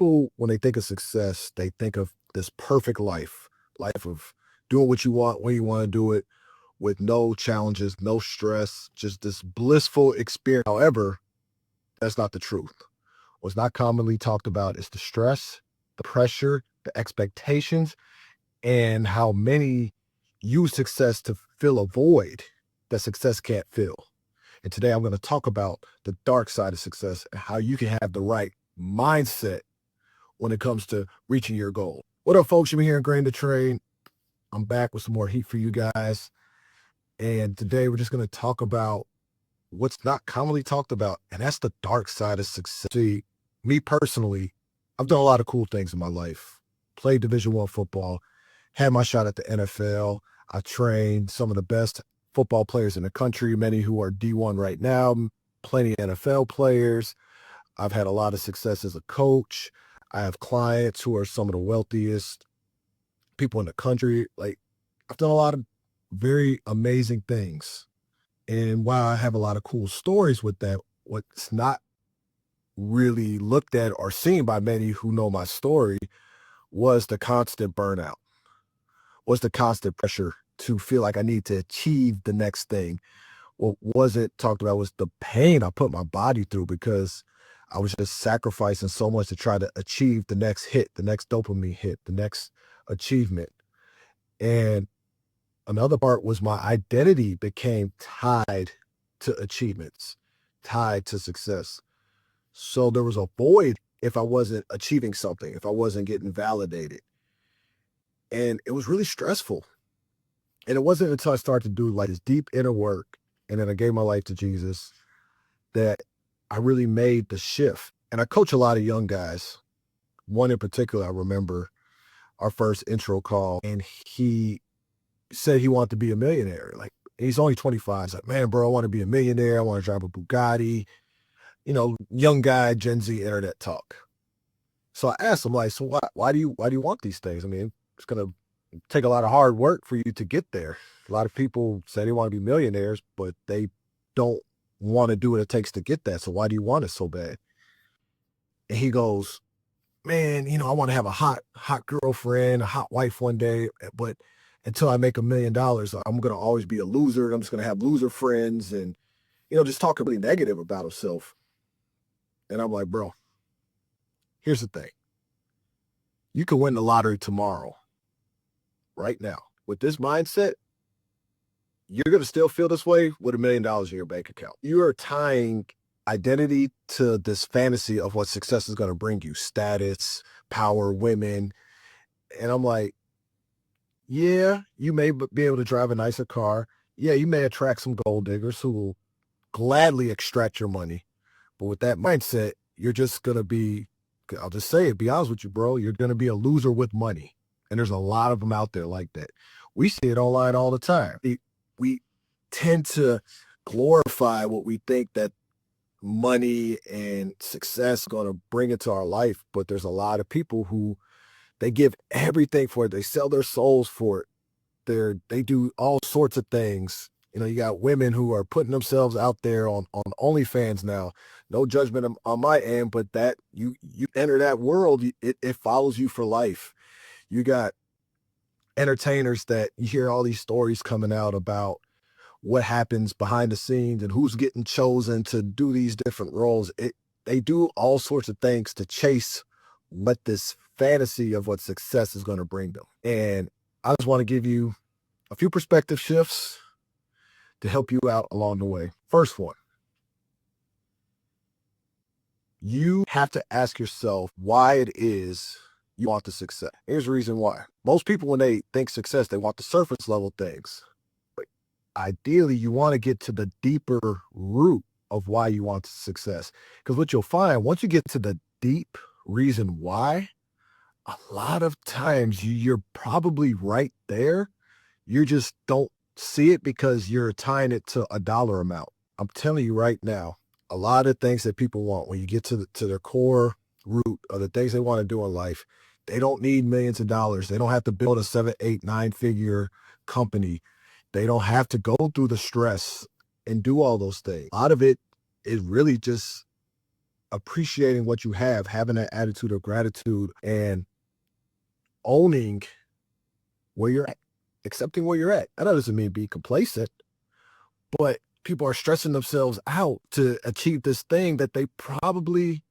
People, when they think of success, they think of this perfect life of doing what you want, when you want to do it, with no challenges, no stress, just this blissful experience. However, that's not the truth. What's not commonly talked about is the stress, the pressure, the expectations, and how many use success to fill a void that success can't fill. And today I'm going to talk about the dark side of success and how you can have the right mindset when it comes to reaching your goal. What up, folks? You're here in Grain to Train. I'm back with some more heat for you guys. And today we're just going to talk about what's not commonly talked about, and that's the dark side of success. See, me personally, I've done a lot of cool things in my life. Played Division I football, had my shot at the NFL. I trained some of the best football players in the country, many who are D1 right now, plenty of NFL players. I've had a lot of success as a coach. I have clients who are some of the wealthiest people in the country. Like, I've done a lot of very amazing things. And while I have a lot of cool stories with that, what's not really looked at or seen by many who know my story was the constant burnout, was the constant pressure to feel like I need to achieve the next thing. What wasn't talked about was the pain I put my body through because I was just sacrificing so much to try to achieve the next hit, the next dopamine hit, the next achievement. And another part was my identity became tied to achievements, tied to success. So there was a void if I wasn't achieving something, if I wasn't getting validated. And it was really stressful. And it wasn't until I started to do like this deep inner work, and then I gave my life to Jesus, that I really made the shift. And I coach a lot of young guys. One in particular, I remember our first intro call, and he said he wanted to be a millionaire. Like, he's only 25. He's like, man, bro, I want to be a millionaire. I want to drive a Bugatti. You know, young guy, Gen Z internet talk. So I asked him, like, so why do you want these things? I mean, it's going to take a lot of hard work for you to get there. A lot of people say they want to be millionaires, but they don't want to do what it takes to get that. So why do you want it so bad? And he goes, man, I want to have a hot girlfriend, a hot wife one day, but until I make $1 million, I'm going to always be a loser. I'm just going to have loser friends and, just talking really negative about himself. And I'm like, bro, here's the thing. You can win the lottery tomorrow, right now. With this mindset, you're going to still feel this way with $1 million in your bank account. You are tying identity to this fantasy of what success is going to bring you, status, power, women. And I'm like, yeah, you may be able to drive a nicer car. Yeah, you may attract some gold diggers who will gladly extract your money. But with that mindset, you're just going to be, I'll just say it, be honest with you, bro, you're going to be a loser with money. And there's a lot of them out there like that. We see it online all the time. We tend to glorify what we think that money and success is going to bring into our life. But there's a lot of people who they give everything for it. They sell their souls for it. They do all sorts of things. You got women who are putting themselves out there on OnlyFans now. No judgment on my end, but that you enter that world, it follows you for life. You got entertainers that you hear all these stories coming out about what happens behind the scenes and who's getting chosen to do these different roles. They do all sorts of things to chase what this fantasy of what success is going to bring them. And I just want to give you a few perspective shifts to help you out along the way. First one, you have to ask yourself why it is you want the success. Here's the reason why. Most people, when they think success, they want the surface level things. But ideally, you want to get to the deeper root of why you want success. Because what you'll find, once you get to the deep reason why, a lot of times you're probably right there. You just don't see it because you're tying it to a dollar amount. I'm telling you right now, a lot of things that people want, when you get to their core root of the things they want to do in life, they don't need millions of dollars. They don't have to build a 7, 8, 9-figure company. They don't have to go through the stress and do all those things. A lot of it is really just appreciating what you have, having that attitude of gratitude, and owning where you're at, accepting where you're at. That doesn't mean be complacent, but people are stressing themselves out to achieve this thing that they probably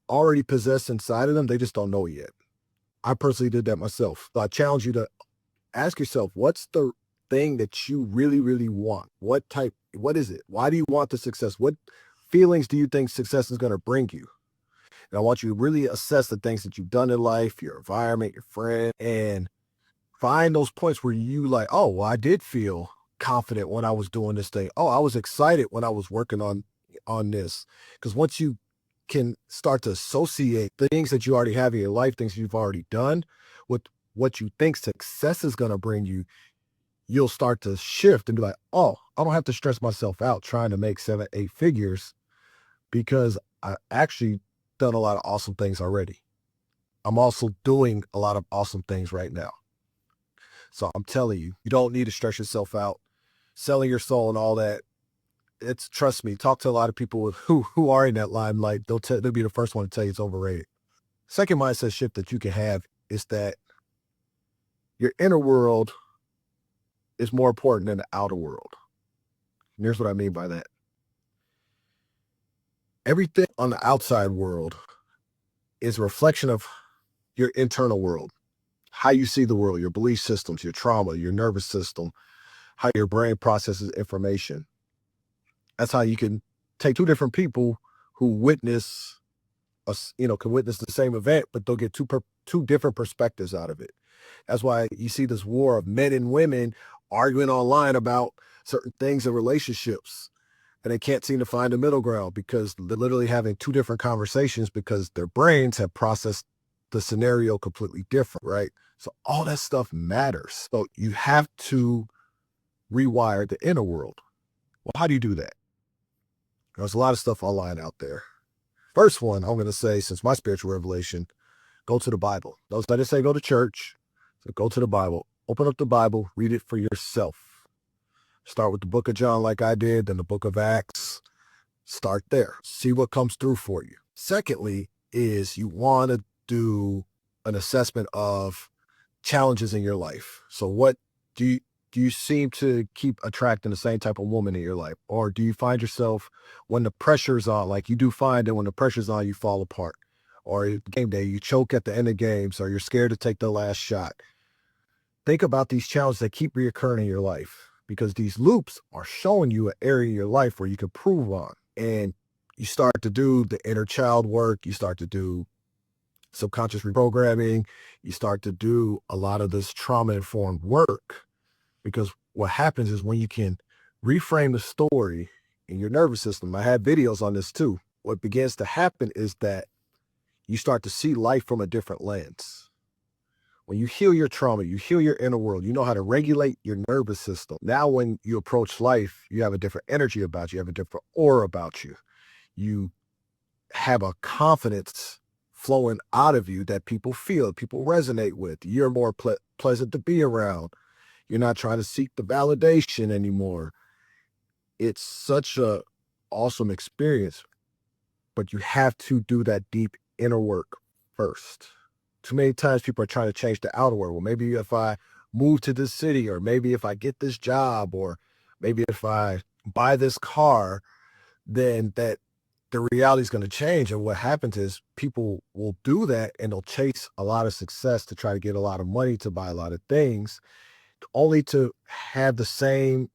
already possess inside of them. They just don't know it yet. I personally did that myself. So I challenge you to ask yourself, what's the thing that you really, really want? What is it? Why do you want the success? What feelings do you think success is going to bring you? And I want you to really assess the things that you've done in life, your environment, your friend, and find those points where you like, oh, well, I did feel confident when I was doing this thing. Oh, I was excited when I was working on this. Because once you can start to associate the things that you already have in your life, things you've already done, with what you think success is going to bring you, you'll start to shift and be like, oh, I don't have to stress myself out trying to make 7, 8 figures because I actually done a lot of awesome things already. I'm also doing a lot of awesome things right now. So I'm telling you, you don't need to stress yourself out, selling your soul and all that. Trust me, talk to a lot of people who are in that limelight. They'll be the first one to tell you it's overrated. Second mindset shift that you can have is that your inner world is more important than the outer world. And here's what I mean by that. Everything on the outside world is a reflection of your internal world, how you see the world, your belief systems, your trauma, your nervous system, how your brain processes information. That's how you can take two different people who witness can witness the same event, but they'll get two different perspectives out of it. That's why you see this war of men and women arguing online about certain things in relationships, and they can't seem to find a middle ground because they're literally having two different conversations because their brains have processed the scenario completely different, right? So all that stuff matters. So you have to rewire the inner world. Well, how do you do that? There's a lot of stuff online out there. First one, I'm going to say, since my spiritual revelation, go to the Bible. Those that say go to church, so go to the Bible. Open up the Bible, read it for yourself. Start with the book of John like I did, then the book of Acts. Start there. See what comes through for you. Secondly is you want to do an assessment of challenges in your life. So what do you seem to keep attracting the same type of woman in your life? Or do you find yourself when the pressure's on, like you do find that when the pressure's on, you fall apart? Or game day, you choke at the end of games, or you're scared to take the last shot. Think about these challenges that keep reoccurring in your life because these loops are showing you an area in your life where you can prove on. And you start to do the inner child work. You start to do subconscious reprogramming. You start to do a lot of this trauma-informed work. Because what happens is when you can reframe the story in your nervous system, I have videos on this too. What begins to happen is that you start to see life from a different lens. When you heal your trauma, you heal your inner world, you know how to regulate your nervous system. Now, when you approach life, you have a different energy about you, you have a different aura about you. You have a confidence flowing out of you that people feel, people resonate with. You're more pleasant to be around. You're not trying to seek the validation anymore. It's such a awesome experience, but you have to do that deep inner work first. Too many times people are trying to change the outer world. Well, maybe if I move to this city, or maybe if I get this job, or maybe if I buy this car, then that the reality is going to change. And what happens is people will do that and they'll chase a lot of success to try to get a lot of money to buy a lot of things, only to have the same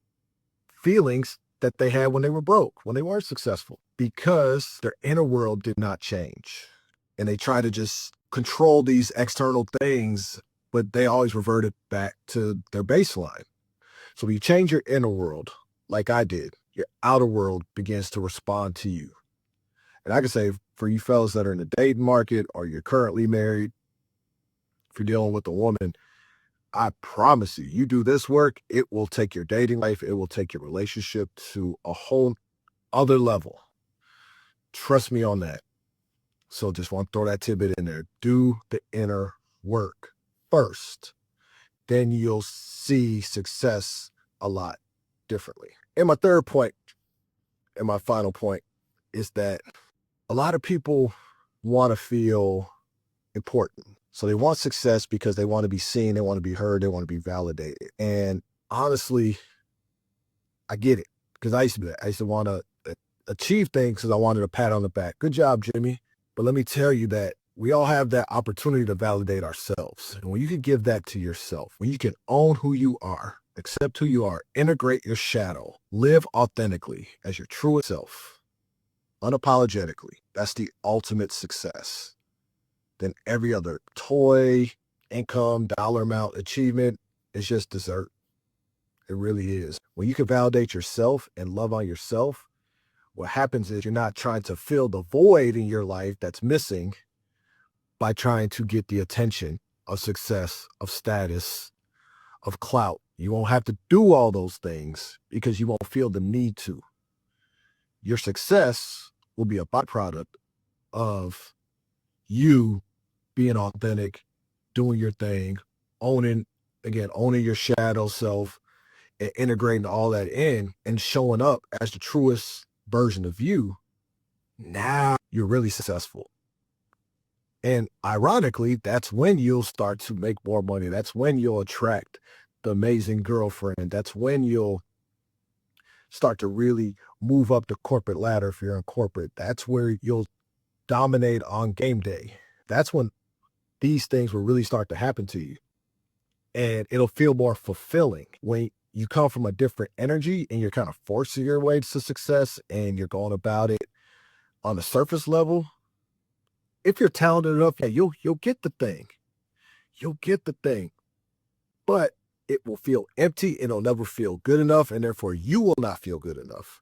feelings that they had when they were broke, when they weren't successful, because their inner world did not change. And they try to just control these external things, but they always reverted back to their baseline. So when you change your inner world, like I did, your outer world begins to respond to you. And I can say for you fellas that are in the dating market, or you're currently married, if you're dealing with a woman, I promise you, you do this work, it will take your dating life, it will take your relationship to a whole other level. Trust me on that. So just want to throw that tidbit in there. Do the inner work first. Then you'll see success a lot differently. And my third point, and my final point, is that a lot of people want to feel important. So they want success because they want to be seen, they want to be heard, they want to be validated. And honestly, I get it, because I used to do that. I used to want to achieve things because I wanted a pat on the back. Good job, Jimmy. But let me tell you that we all have that opportunity to validate ourselves. And when you can give that to yourself, when you can own who you are, accept who you are, integrate your shadow, live authentically as your truest self, unapologetically, that's the ultimate success. Then every other toy, income, dollar amount, achievement is just dessert. It really is. When you can validate yourself and love on yourself, what happens is you're not trying to fill the void in your life that's missing by trying to get the attention of success, of status, of clout. You won't have to do all those things because you won't feel the need to. Your success will be a byproduct of you being authentic, doing your thing, owning your shadow self, and integrating all that in and showing up as the truest version of you. Now you're really successful. And ironically, that's when you'll start to make more money. That's when you'll attract the amazing girlfriend. That's when you'll start to really move up the corporate ladder if you're in corporate. That's where you'll dominate on game day. That's when these things will really start to happen to you. And it'll feel more fulfilling when you come from a different energy and you're kind of forcing your way to success and you're going about it on the surface level. If you're talented enough, yeah, you'll get the thing. You'll get the thing. But it will feel empty and it'll never feel good enough, and therefore you will not feel good enough.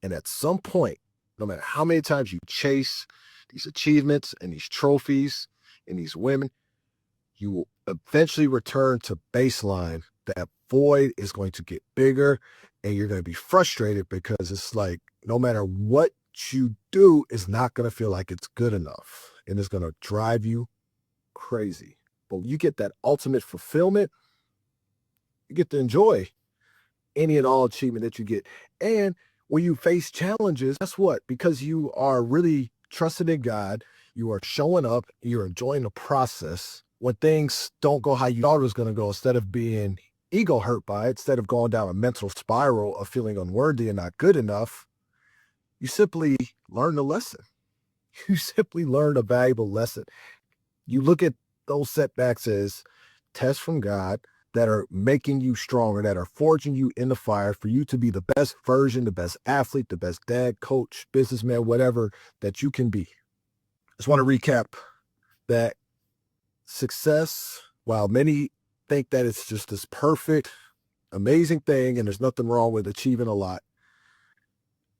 And at some point, no matter how many times you chase these achievements and these trophies and these women, you will eventually return to baseline. That void is going to get bigger and you're going to be frustrated because it's like no matter what you do, it's not going to feel like it's good enough. And it's going to drive you crazy. But when you get that ultimate fulfillment, you get to enjoy any and all achievement that you get. And when you face challenges, guess what? Because you are really trusting in God, you are showing up, you're enjoying the process. When things don't go how you thought it was going to go, instead of being ego hurt by it, instead of going down a mental spiral of feeling unworthy and not good enough, you simply learn the lesson. You simply learn a valuable lesson. You look at those setbacks as tests from God that are making you stronger, that are forging you in the fire for you to be the best version, the best athlete, the best dad, coach, businessman, whatever that you can be. I just want to recap that success, while many think that it's just this perfect, amazing thing and there's nothing wrong with achieving a lot,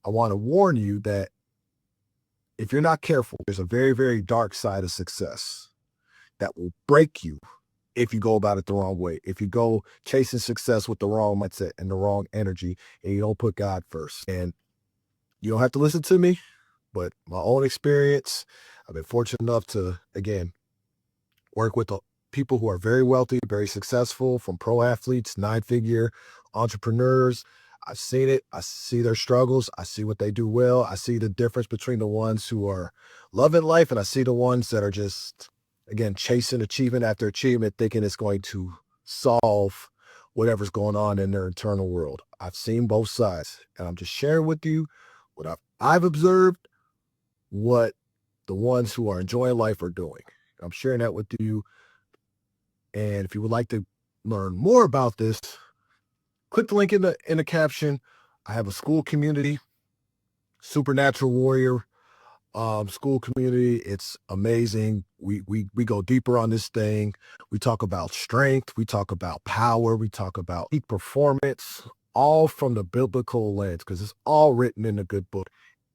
I want to warn you that if you're not careful, there's a very, very dark side of success that will break you if you go about it the wrong way. If you go chasing success with the wrong mindset and the wrong energy and you don't put God first. And you don't have to listen to me, but my own experience, I've been fortunate enough to, again, work with people who are very wealthy, very successful, from pro athletes, 9-figure entrepreneurs. I've seen it. I see their struggles. I see what they do well. I see the difference between the ones who are loving life and I see the ones that are just, again, chasing achievement after achievement, thinking it's going to solve whatever's going on in their internal world. I've seen both sides, and I'm just sharing with you what I've observed, what the ones who are enjoying life are doing. I'm sharing that with you. And if you would like to learn more about this, click the link in the caption. I have a Skool community, Supernatural Warrior Skool community. It's amazing. We go deeper on this thing. We talk about strength. We talk about power. We talk about peak performance, all from the biblical lens, because it's all written in a good book.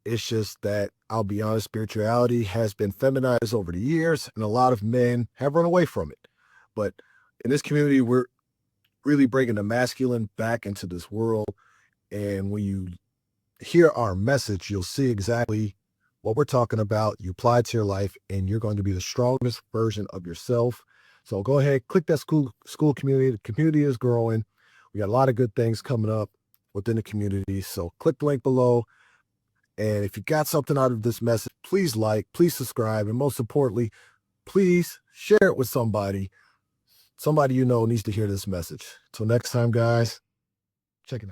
It's just that, I'll be honest, spirituality has been feminized over the years, and a lot of men have run away from it. But in this community, we're really bringing the masculine back into this world. And when you hear our message, you'll see exactly what we're talking about. You apply it to your life, and you're going to be the strongest version of yourself. So go ahead, click that Skool community. The community is growing. We got a lot of good things coming up within the community. So click the link below. And if you got something out of this message, please like, please subscribe, and most importantly, please share it with somebody. Somebody you know needs to hear this message. Till next time, guys, check it out.